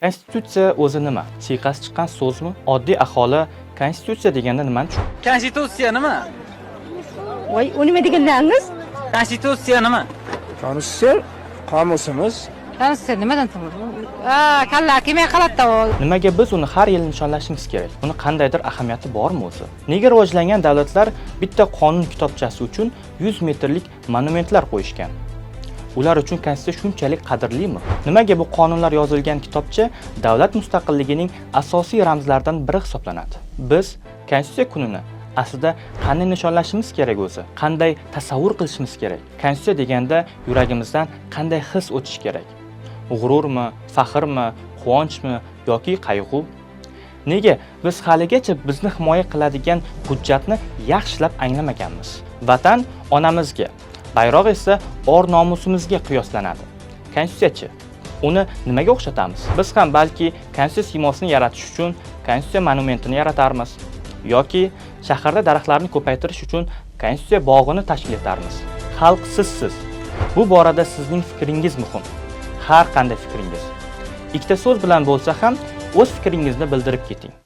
Konstitutsiya o'zi nima? Siyqasi chiqqan so'zmi? Oddiy aholi konstitutsiya deganda nimani tushunadi? Konstitutsiya nima? Voy, u nima deganlaringiz? Konstitutsiya nima? Konstitutsiya qomusimiz. Konstitutsiya nimadan turadi? Kalla kimga qalatdi u? Nimaga biz uni har yil nishonlashimiz kerak? Uni qandaydir ahamiyati bormi o'zi? Nega rivojlangan davlatlar bitta qonun kitobchasi uchun 100 metrlik monumentlar qo'yishgan? Ular uchun konstitutsiya shunchalik qadrlimi? Nimaga bu qonunlar yozilgan kitobcha davlat mustaqilligining asosiy ramzlaridan biri hisoblanadi? Biz konstitutsiya kunini aslida qanday nishonlashimiz kerak o'zi? Qanday tasavvur qilishimiz kerak? Konstitutsiya deganda yuragimizdan qanday his o'tishi kerak? G'ururmi, faxrmi, quvonchmi yoki qayg'u? Nega biz haligacha bizni himoya qiladigan hujjatni yaxshilab anglamaganmiz? Vatan onamizga, bayroq esa or-nomusimizga qiyoslanadi. Konstitutsiyachi uni nimaga o'xshatamiz? Biz ham balki konstitutsiya siymosini yaratish uchun konstitutsiya monumentini yaratarmiz yoki shaharda daraxtlarni ko'paytirish uchun konstitutsiya bog'ini tashkil etarmiz. Xalq sizsiz. Bu borada sizning fikringiz muhim. Har qanday fikringiz. Ikkita so'z bilan bo'lsa ham o'z fikringizni bildirib keting.